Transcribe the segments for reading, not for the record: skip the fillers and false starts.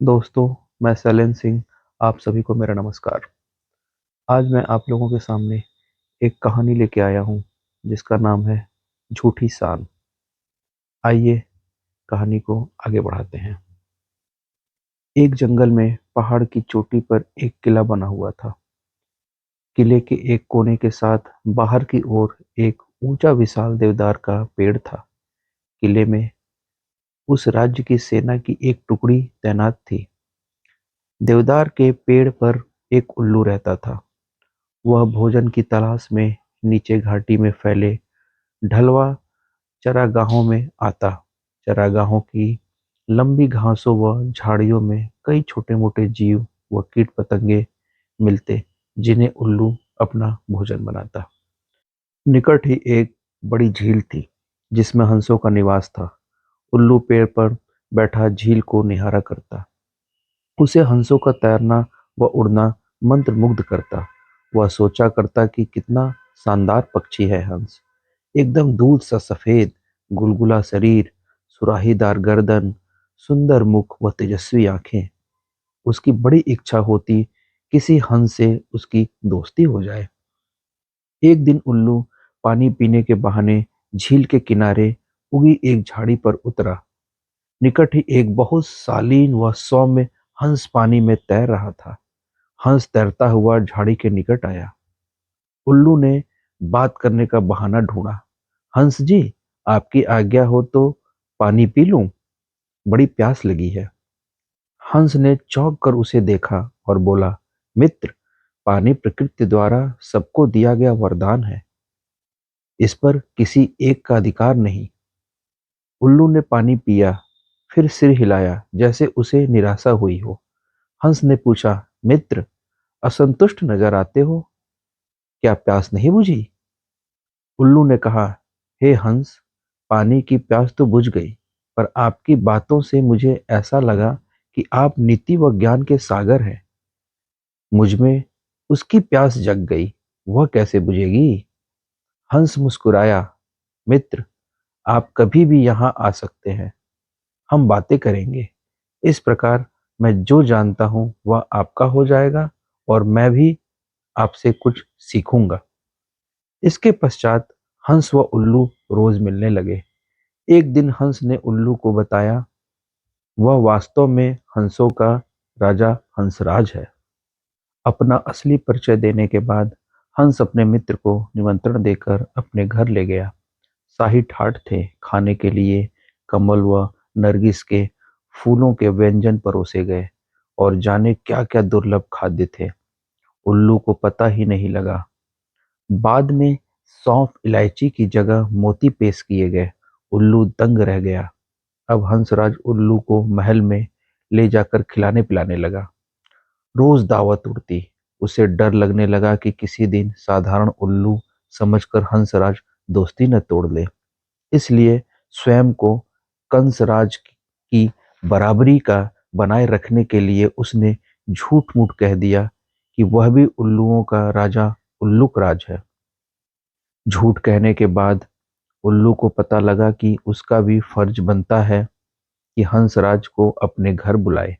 दोस्तों, मैं शैलेंद्र सिंह, आप सभी को मेरा नमस्कार। आज मैं आप लोगों के सामने एक कहानी लेके आया हूँ, जिसका नाम है झूठी शान। आइए कहानी को आगे बढ़ाते हैं। एक जंगल में पहाड़ की चोटी पर एक किला बना हुआ था। किले के एक कोने के साथ बाहर की ओर एक ऊंचा विशाल देवदार का पेड़ था। किले में उस राज्य की सेना की एक टुकड़ी तैनात थी। देवदार के पेड़ पर एक उल्लू रहता था। वह भोजन की तलाश में नीचे घाटी में फैले ढलवा चरागाहों में आता। चरागाहों की लंबी घासों व झाड़ियों में कई छोटे मोटे जीव व कीट पतंगे मिलते, जिन्हें उल्लू अपना भोजन बनाता। निकट ही एक बड़ी झील थी, जिसमें हंसों का निवास था। उल्लू पेड़ पर बैठा झील को निहारा करता। उसे हंसों का तैरना व उड़ना मंत्रमुग्ध करता। वह सोचा करता कि कितना शानदार पक्षी है हंस, एकदम दूध सा सफेद, गुलगुला शरीर, सुराहीदार गर्दन, सुंदर मुख व तेजस्वी आंखें। उसकी बड़ी इच्छा होती किसी हंस से उसकी दोस्ती हो जाए। एक दिन उल्लू पानी पीने के बहाने झील के किनारे उगी एक झाड़ी पर उतरा। निकट ही एक बहुत शालीन व सौम्य हंस पानी में तैर रहा था। हंस तैरता हुआ झाड़ी के निकट आया। उल्लू ने बात करने का बहाना ढूंढा। हंस जी, आपकी आज्ञा हो तो पानी पी लूं, बड़ी प्यास लगी है। हंस ने चौंक कर उसे देखा और बोला, मित्र, पानी प्रकृति द्वारा सबको दिया गया वरदान है। इस पर किसी एक का अधिकार नहीं। उल्लू ने पानी पिया, फिर सिर हिलाया जैसे उसे निराशा हुई हो। हंस ने पूछा, मित्र, असंतुष्ट नजर आते हो, क्या प्यास नहीं बुझी? उल्लू ने कहा, हे हंस, पानी की प्यास तो बुझ गई, पर आपकी बातों से मुझे ऐसा लगा कि आप नीति व ज्ञान के सागर हैं। मुझ में उसकी प्यास जग गई, वह कैसे बुझेगी? हंस मुस्कुराया, मित्र, आप कभी भी यहाँ आ सकते हैं, हम बातें करेंगे। इस प्रकार मैं जो जानता हूँ वह आपका हो जाएगा और मैं भी आपसे कुछ सीखूंगा। इसके पश्चात हंस व उल्लू रोज मिलने लगे। एक दिन हंस ने उल्लू को बताया, वह वास्तव में हंसों का राजा हंसराज है। अपना असली परिचय देने के बाद हंस अपने मित्र को निमंत्रण देकर अपने घर ले गया। शाही ठाठ थे, खाने के लिए कमल व नरगिस के फूलों के व्यंजन परोसे गए और जाने क्या क्या दुर्लभ खाद्य थे। उल्लू को पता ही नहीं लगा। बाद में सौंफ इलायची की जगह मोती पेश किए गए। उल्लू दंग रह गया। अब हंसराज उल्लू को महल में ले जाकर खिलाने पिलाने लगा। रोज दावत उड़ती। उसे डर लगने लगा कि किसी दिन साधारण उल्लू समझकर हंसराज दोस्ती न तोड़ ले। इसलिए स्वयं को कंसराज की बराबरी का बनाए रखने के लिए उसने झूठ मूठ कह दिया कि वह भी उल्लुओं का राजा उल्लुक राज है। झूठ कहने के बाद उल्लू को पता लगा कि उसका भी फर्ज बनता है कि हंसराज को अपने घर बुलाए।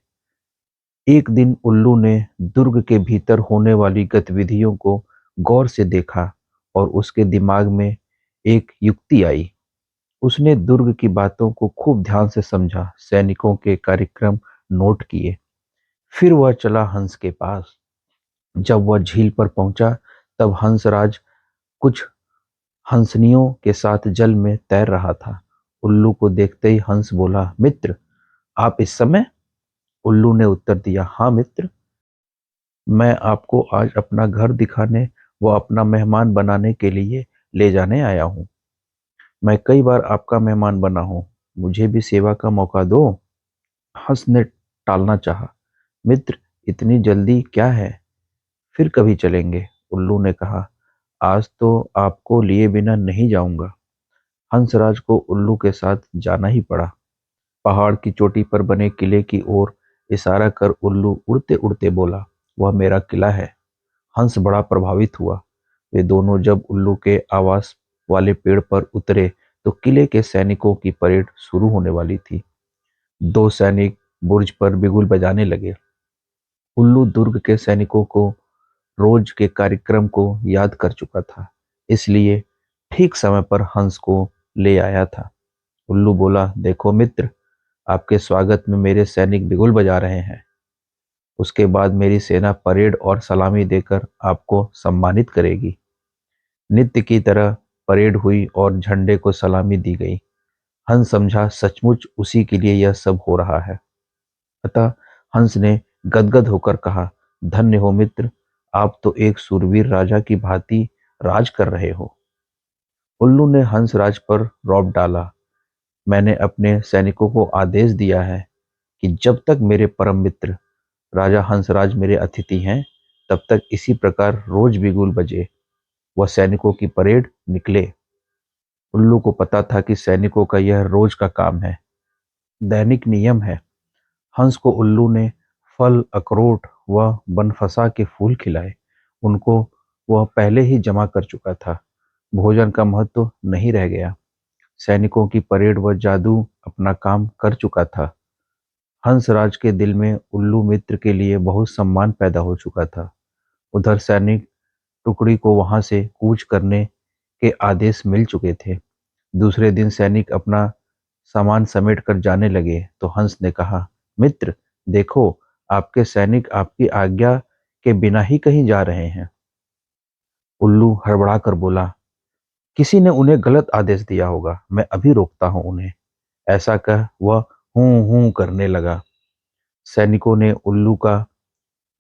एक दिन उल्लू ने दुर्ग के भीतर होने वाली गतिविधियों को गौर से देखा और उसके दिमाग में एक युक्ति आई। उसने दुर्ग की बातों को खूब ध्यान से समझा, सैनिकों के कार्यक्रम नोट किए। फिर वह चला हंस के पास। जब वह झील पर पहुंचा, तब हंसराज कुछ हंसनियों के साथ जल में तैर रहा था। उल्लू को देखते ही हंस बोला, मित्र, आप इस समय? उल्लू ने उत्तर दिया, हाँ मित्र, मैं आपको आज अपना घर दिखाने व अपना मेहमान बनाने के लिए ले जाने आया हूँ। मैं कई बार आपका मेहमान बना हूँ, मुझे भी सेवा का मौका दो। हंस ने टालना चाहा। मित्र, इतनी जल्दी क्या है, फिर कभी चलेंगे। उल्लू ने कहा, आज तो आपको लिए बिना नहीं जाऊंगा। हंसराज को उल्लू के साथ जाना ही पड़ा। पहाड़ की चोटी पर बने किले की ओर इशारा कर उल्लू उड़ते उड़ते बोला, वह मेरा किला है। हंस बड़ा प्रभावित हुआ। वे दोनों जब उल्लू के आवास वाले पेड़ पर उतरे तो किले के सैनिकों की परेड शुरू होने वाली थी। दो सैनिक बुर्ज पर बिगुल बजाने लगे। उल्लू दुर्ग के सैनिकों को रोज के कार्यक्रम को याद कर चुका था, इसलिए ठीक समय पर हंस को ले आया था। उल्लू बोला, देखो मित्र, आपके स्वागत में मेरे सैनिक बिगुल बजा रहे हैं। उसके बाद मेरी सेना परेड और सलामी देकर आपको सम्मानित करेगी। नित्य की तरह परेड हुई और झंडे को सलामी दी गई। हंस समझा सचमुच उसी के लिए यह सब हो रहा है। अतः हंस ने गदगद होकर कहा, धन्य हो मित्र, आप तो एक सूरवीर राजा की भांति राज कर रहे हो। उल्लू ने हंसराज पर रौब डाला। मैंने अपने सैनिकों को आदेश दिया है कि जब तक मेरे परम मित्र राजा हंसराज मेरे अतिथि हैं, तब तक इसी प्रकार रोज बिगुल बजे व सैनिकों की परेड निकले। उल्लू को पता था कि सैनिकों का यह रोज का काम है, दैनिक नियम है। हंस को उल्लू ने फल, अखरोट व बनफसा के फूल खिलाए। उनको वह पहले ही जमा कर चुका था। भोजन का महत्व नहीं रह गया। सैनिकों की परेड व जादू अपना काम कर चुका था। हंसराज के दिल में उल्लू मित्र के लिए बहुत सम्मान पैदा हो चुका था। उधर सैनिक टुकड़ी को वहां से कूच करने के आदेश मिल चुके थे। दूसरे दिन सैनिक अपना सामान समेट कर जाने लगे तो हंस ने कहा, मित्र, देखो, आपके सैनिक आपकी आज्ञा के बिना ही कहीं जा रहे हैं। उल्लू हड़बड़ा कर बोला, किसी ने उन्हें गलत आदेश दिया होगा, मैं अभी रोकता हूं उन्हें। ऐसा कह वह हूं हूं करने लगा। सैनिकों ने उल्लू का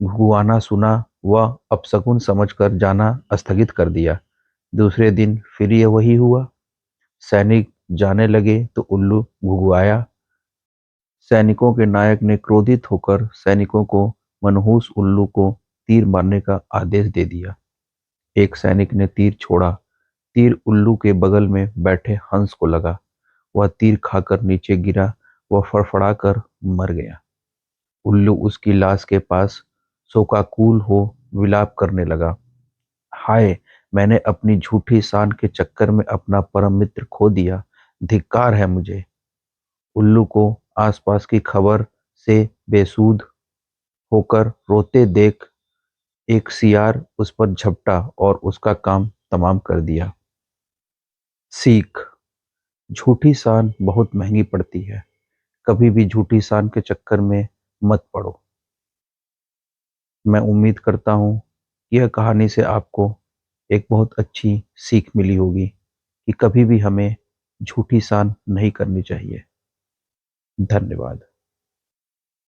घुआना सुना व अपशकुन समझकर जाना स्थगित कर दिया। दूसरे दिन फिर ये वही हुआ। सैनिक जाने लगे तो उल्लू घुघुआया। सैनिकों के नायक ने क्रोधित होकर सैनिकों को मनहूस उल्लू को तीर मारने का आदेश दे दिया। एक सैनिक ने तीर छोड़ा। तीर उल्लू के बगल में बैठे हंस को लगा। वह तीर खाकर नीचे गिरा व फड़फड़ाकर मर गया। उल्लू उसकी लाश के पास शोकाकुल हो विलाप करने लगा। हाय, मैंने अपनी झूठी शान के चक्कर में अपना परम मित्र खो दिया। धिक्कार है मुझे। उल्लू को आसपास की खबर से बेसुध होकर रोते देख एक सियार उस पर झपटा और उसका काम तमाम कर दिया। सीख: झूठी शान बहुत महंगी पड़ती है। कभी भी झूठी शान के चक्कर में मत पड़ो। मैं उम्मीद करता हूँ यह कहानी से आपको एक बहुत अच्छी सीख मिली होगी कि कभी भी हमें झूठी शान नहीं करनी चाहिए। धन्यवाद।